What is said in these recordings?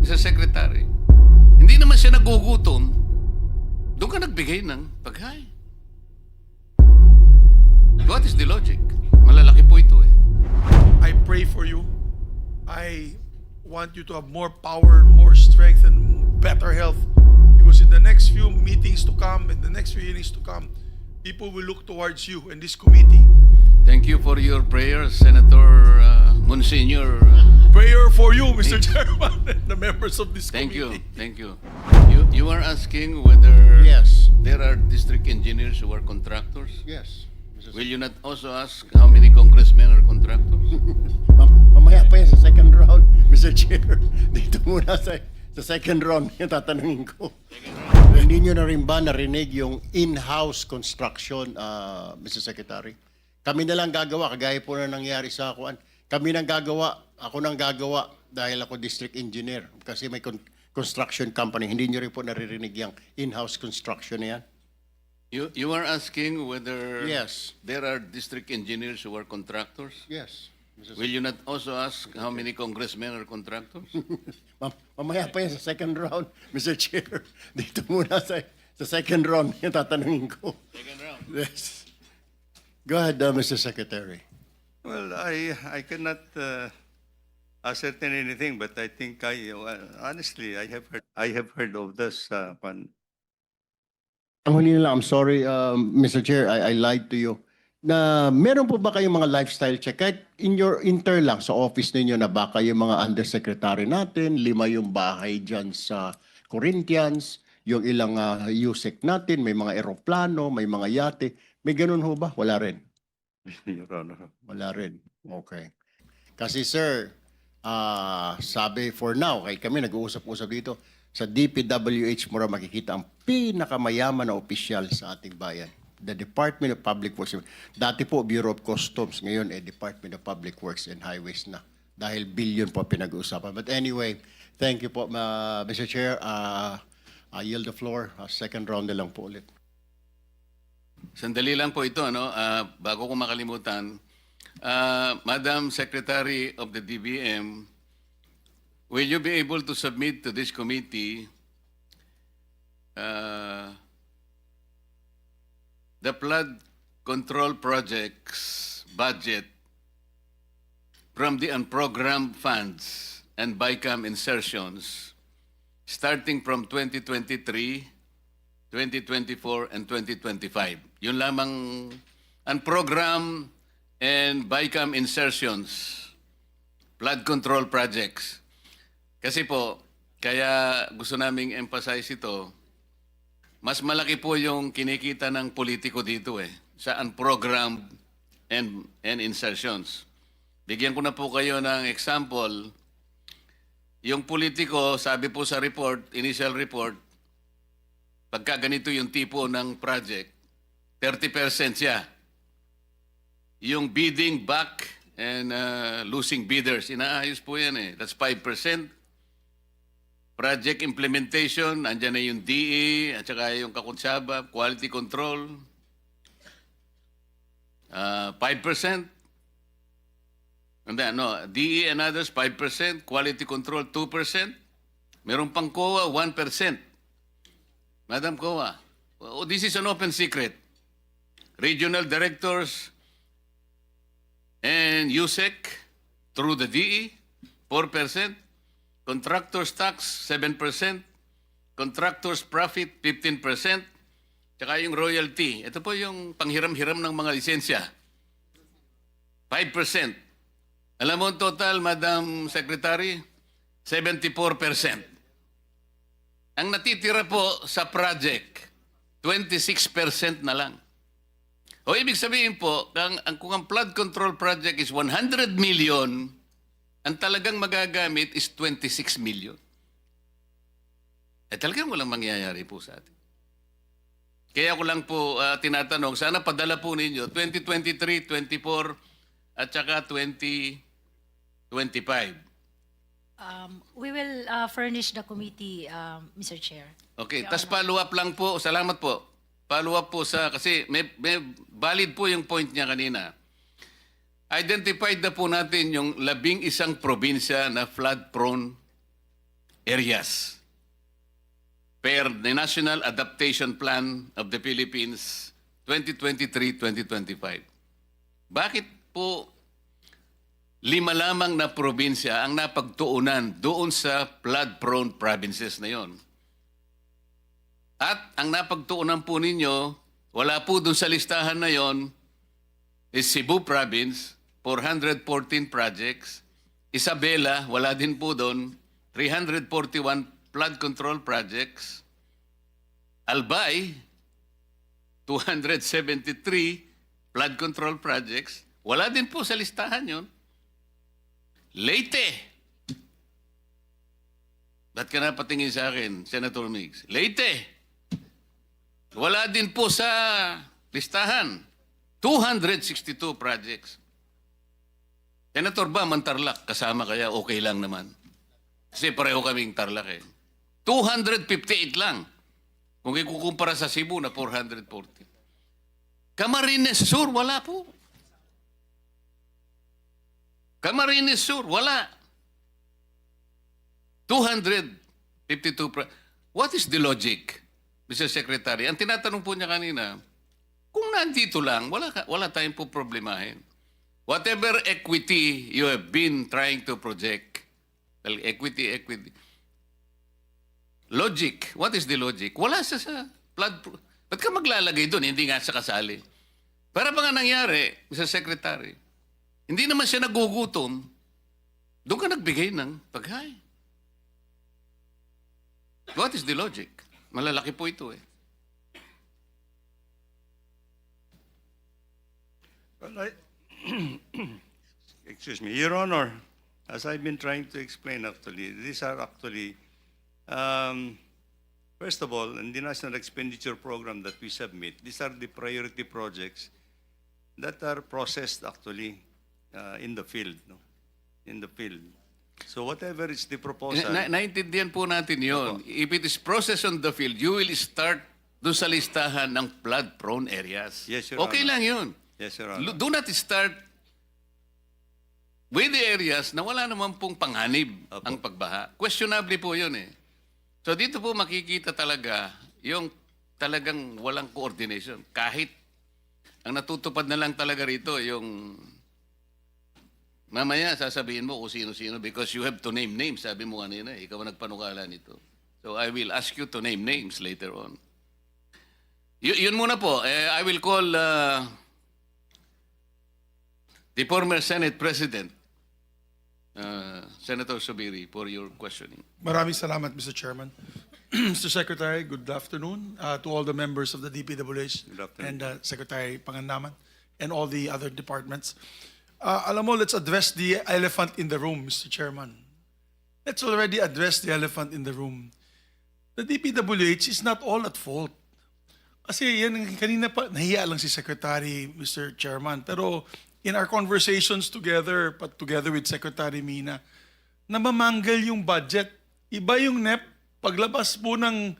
Mr. Secretary. Hindi naman siya nagugutom. Doon ka nagbigay ng pagkain. What is the logic? Malalaki po ito eh. I pray for you. I want you to have more power, more strength, and better health. Because in the next few meetings to come, in the next few hearings to come, people will look towards you and this committee. Thank you for your prayers, Senator Monsignor. Prayer for you, Mr. Chairman, and the members of this Thank you. committee. Thank you. You are asking whether Yes. there are district engineers who are contractors? Yes. Will you not also ask how many congressmen are contractors? Mamaya pa yan sa second round, Mr. Chair. Dito muna sa second round yung tatanungin ko. Hindi nyo na rin ba narinig yung in-house construction, Mr. Secretary? Kami na lang gagawa, kagaya po na nangyari sa akuan. Kami nang gagawa, ako nang gagawa dahil ako district engineer. Kasi may construction company. Hindi nyo rin po naririnig yung in-house construction na yan? You are asking whether Yes. there are district engineers who are contractors? Yes. Mr. Will you not also ask how many congressmen are contractors? Mamaya pa yan sa second round, Mr. Chair. Dito muna sa second round yung tatanungin ko. Second round. Yes. Go ahead, Mr. Secretary. Well, I cannot ascertain anything, but I think honestly I have heard of this. Ang huli na lang, I'm sorry, Mr. Chair, I lied to you. Na meron po ba kayong mga lifestyle check? Kahit in your inter lang sa office ninyo na baka yung mga undersecretary natin, 5 yung bahay dyan sa Corinthians, yung ilang USEC natin, may mga eroplano, may mga yate. May ganun ho ba? Wala rin. Your Honor. Wala rin. Okay. Kasi sir, sabi for now, kay kami nag-uusap-usap dito, sa DPWH mo makikita ang pinakamayaman na opisyal sa ating bayan. The Department of Public Works. Dati po, Bureau of Customs. Ngayon, Department of Public Works and Highways na. Dahil billion po pinag-uusapan. But anyway, thank you po, Mr. Chair. I yield the floor. Second round na lang po ulit. Sandali lang po ito, no? Bago ko makalimutan, Madam Secretary of the DBM, will you be able to submit to this committee the flood control projects budget from the unprogrammed funds and BICAM insertions starting from 2023, 2024, and 2025? Yun lamang unprogrammed and BICAM insertions, flood control projects. Kasi po, kaya gusto naming emphasize ito, mas malaki po yung kinikita ng politiko dito sa unprogrammed and insertions. Bigyan ko na po kayo ng example. Yung politiko, sabi po sa report, initial report, pagka ganito yung tipo ng project, 30% siya. Yung bidding back and losing bidders, inaayos po yan That's 5%. Project implementation, andyan na yung DE, at saka yung kakutsaba, quality control, 5%. And then, DE and others, 5%. Quality control, 2%. Meron pang COA, 1%. Madam COA, this is an open secret. Regional directors and USEC through the DE, 4%. Contractors tax, 7%. Contractors profit, 15%. Tsaka yung royalty. Ito po yung panghiram-hiram ng mga lisensya. 5%. Alam mo ang total, Madam Secretary? 74%. Ang natitira po sa project, 26% na lang. O ibig sabihin po, kung ang flood control project is 100 million, ang talagang magagamit is 26 million. Talagang walang mangyayari po sa atin. Kaya ko lang po tinatanong, sana padala po ninyo 2023, 24, at saka 2025. We will furnish the committee, Mr. Chair. Okay, Your tas Honor. follow up lang po. Salamat po. Follow up po kasi may valid po yung point niya kanina. Identified na po natin yung 11 probinsya na flood-prone areas per the National Adaptation Plan of the Philippines 2023-2025. Bakit po 5 lamang na probinsya ang napagtuunan doon sa flood-prone provinces na yon? At ang napagtuunan po ninyo, wala po doon sa listahan na yon, is Cebu Province, 414 projects. Isabela, wala din po doon, 341 flood control projects. Albay, 273 flood control projects. Wala din po sa listahan yon. Leyte. Ba't ka napatingin sa akin, Senator Mix? Leyte. Wala din po sa listahan. 262 projects. Senator Baman, Tarlac, kasama kaya okay lang naman. Kasi pareho kaming Tarlac eh. 258 lang. Kung ikukumpara sa Cebu na 440. Camarines Sur, wala po. Camarines Sur, wala. 252. What is the logic, Mr. Secretary? Ang tinatanong po niya kanina, kung nandito lang, wala tayong po problemahin. Whatever equity you have been trying to project, well, equity. Logic. What is the logic? Wala sa flood. Ba't ka maglalagay doon? Hindi nga sa kasali. Para ba nga nangyari, Mr. Secretary? Hindi naman siya nagugutom. Doon ka nagbigay ng pagkain. What is the logic? Malalaki po ito eh. Well, excuse me, Your Honor, as I've been trying to explain actually, these are actually, first of all, in the National Expenditure Program that we submit, these are the priority projects that are processed actually in the field, no? In the field. So whatever is the proposal. Naintindihan po natin yun. If it is processed on the field, you will start doon sa listahan ng flood-prone areas. Yes, Your Okay Honor. lang yun. Yes, Your Honor. Do not start with the areas na wala naman pong panganib Opo. ang pagbaha. Questionable po yun eh. So dito po makikita talaga yung talagang walang coordination. Kahit ang natutupad na lang talaga rito yung mamaya sasabihin mo kung sino-sino because you have to name names. Sabi mo kanina, ikaw ang nagpanukala nito. So I will ask you to name names later on. Yun muna po. I will call the former Senate President, Senator Subiri, for your questioning. Maraming salamat, Mr. Chairman. Mr. Secretary, good afternoon to all the members of the DPWH Good afternoon. and Secretary Pangandaman and all the other departments. Alam mo, let's address the elephant in the room, Mr. Chairman. Let's already address the elephant in the room. The DPWH is not all at fault. Kasi yan, kanina pa, nahiya lang si Secretary, Mr. Chairman. Pero in our conversations together, together with Secretary Mina, namamanggal yung budget. Iba yung NEP, paglabas po ng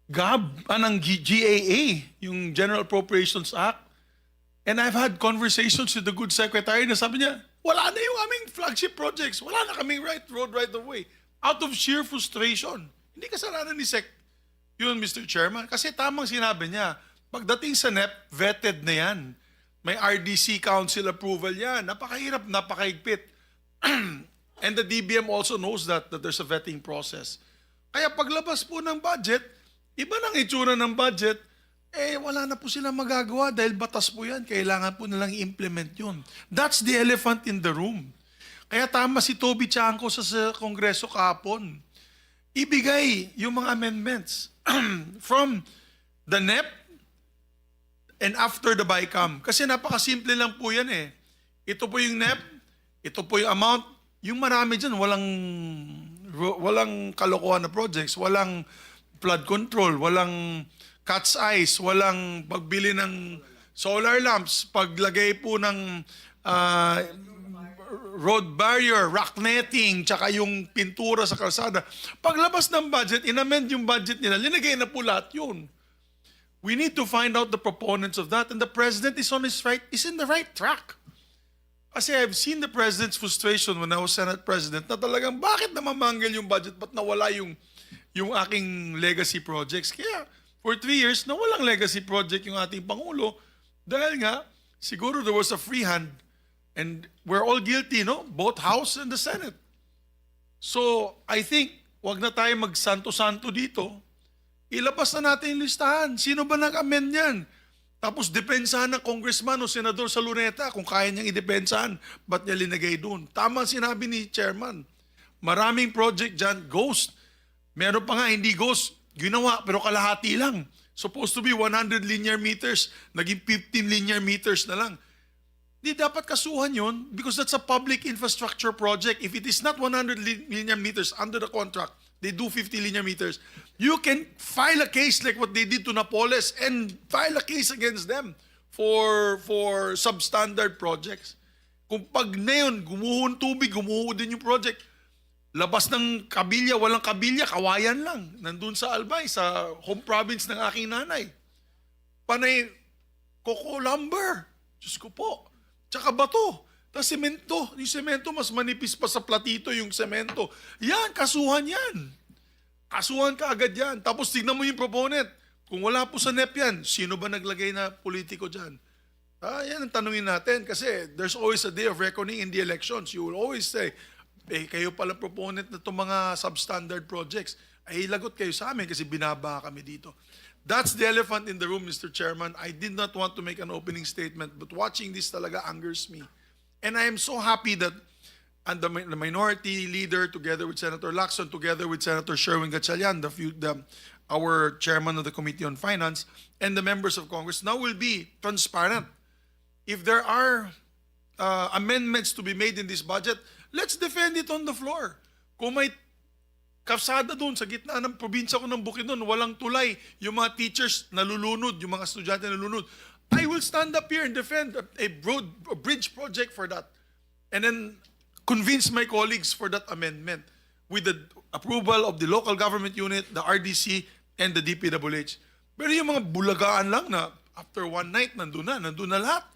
ng GAA, yung General Appropriations Act. And I've had conversations with the good secretary na sabi niya, wala na yung aming flagship projects. Wala na kaming road right of way. Out of sheer frustration. Hindi kasalanan ni Sec. Yun, Mr. Chairman. Kasi tamang sinabi niya, pagdating sa NEP, vetted na yan. May RDC Council approval yan. Napakahirap, napakahigpit. And the DBM also knows that there's a vetting process. Kaya paglabas po ng budget, iba nang itsura ng budget, wala na po silang magagawa dahil batas po yan. Kailangan po nilang i-implement yun. That's the elephant in the room. Kaya tama si Toby Chanco sa Kongreso kahapon. Ibigay yung mga amendments from the NEP and after the BICAM. Kasi napakasimple lang po yan eh. Ito po yung NEP, ito po yung amount. Yung marami dyan, walang kalokohan na projects, walang flood control, walang cat's eyes, walang pagbili ng solar lamps, paglagay po ng road barrier, rock netting, tsaka yung pintura sa kalsada. Paglabas ng budget, inamend yung budget nila, linagay na po lahat yun. We need to find out the proponents of that, and the President is in the right track. Kasi I've seen the President's frustration when I was Senate President na talagang bakit na mamanggal yung budget, ba't nawala yung aking legacy projects. Kaya for 3 years, nawalang legacy project yung ating Pangulo dahil nga, siguro there was a free hand and we're all guilty, no? Both House and the Senate. So, I think, wag na tayo magsanto-santo dito. Ilabas na natin yung listahan. Sino ba nag-amend yan? Tapos depensahan ng congressman o senador sa Luneta kung kaya niyang idepensahan, ba't niya linagay doon? Tama ang sinabi ni chairman. Maraming project dyan, ghost. Meron pa nga, hindi ghost. Ginawa, pero kalahati lang. Supposed to be 100 linear meters, naging 15 linear meters na lang. Di dapat kasuhan yun because that's a public infrastructure project. If it is not 100 linear meters under the contract, they do 50 linear meters. You can file a case like what they did to Napoles and file a case against them for substandard projects. Kung pag na yun, gumuho ng tubig, gumuho din yung project. Labas ng Kabilya, walang Kabilya, Kawayan lang. Nandun sa Albay, sa home province ng aking nanay. Panay, Coco Lumber. Diyos ko po. Tsaka bato. Tapos semento. Yung semento, mas manipis pa sa platito yung semento. Yan, kasuhan yan. Kasuhan ka agad yan. Tapos tignan mo yung proponent. Kung wala po sa NEP yan, sino ba naglagay na politiko dyan? Yan ang tanungin natin. Kasi there's always a day of reckoning in the elections. You will always say, kayo pala proponent na itong mga substandard projects. Ay, lagot kayo sa amin kasi binaba kami dito. That's the elephant in the room, Mr. Chairman. I did not want to make an opening statement, but watching this talaga angers me. And I am so happy that and the minority leader, together with Senator Lacson, together with Senator Sherwin Gatchalian, our chairman of the Committee on Finance, and the members of Congress now will be transparent. If there are amendments to be made in this budget, let's defend it on the floor. Kung may kalsada doon sa gitna ng probinsya ko ng Bukidnon, walang tulay, yung mga teachers nalulunod, yung mga estudyante nalulunod, I will stand up here and defend a bridge project for that. And then convince my colleagues for that amendment with the approval of the local government unit, the RDC, and the DPWH. Pero yung mga bulagaan lang na after one night, nandun na lahat.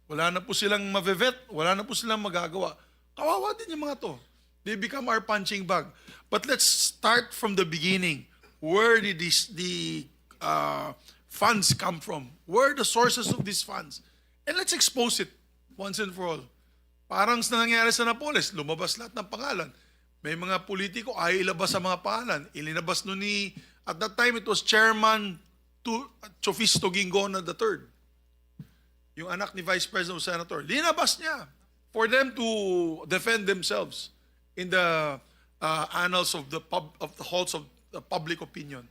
Wala na po silang mavevet, wala na po silang magagawa. Kawawa din yung mga to. They become our punching bag. But let's start from the beginning. Where did the funds come from? Where are the sources of these funds? And let's expose it once and for all. Parang sa nangyari sa Napoles, lumabas lahat ng pangalan. May mga politiko ay ilabas sa mga pangalan. Ilinabas nun ni, at that time it was Chairman Chofisto Gingona III. Yung anak ni Vice President o Senator. Linabas niya for them to defend themselves in the annals of the halls of the public opinion.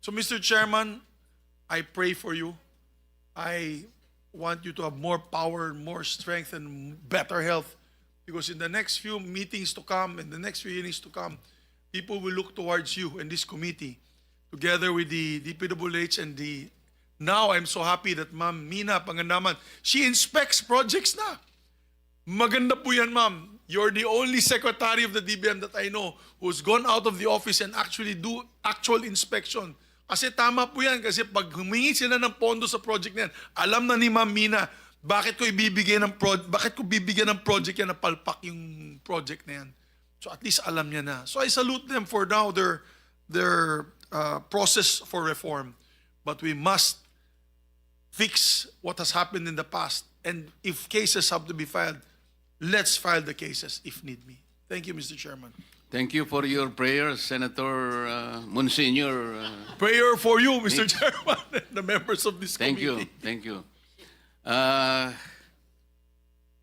So, Mr. Chairman, I pray for you. I want you to have more power, more strength, and better health. Because in the next few meetings to come, in the next few hearings to come, people will look towards you and this committee, together with the DPWH and the... Now, I'm so happy that Ma'am Mina Pangandaman, she inspects projects na. Maganda po yan, ma'am. You're the only secretary of the DBM that I know who's gone out of the office and actually do actual inspection. Kasi tama po yan. Kasi pag humingi sila ng pondo sa project na yan, alam na ni Ma'am Mina, bakit ko bibigyan ng project yan na palpak yung project na yan. So at least alam niya na. So I salute them for now their process for reform. But we must fix what has happened in the past. And if cases have to be filed, let's file the cases if need be. Thank you, Mr. Chairman. Thank you for your prayers, Senator Monsignor. Prayer for you, Mr. Chairman, and the members of this Thank committee. you. Thank you.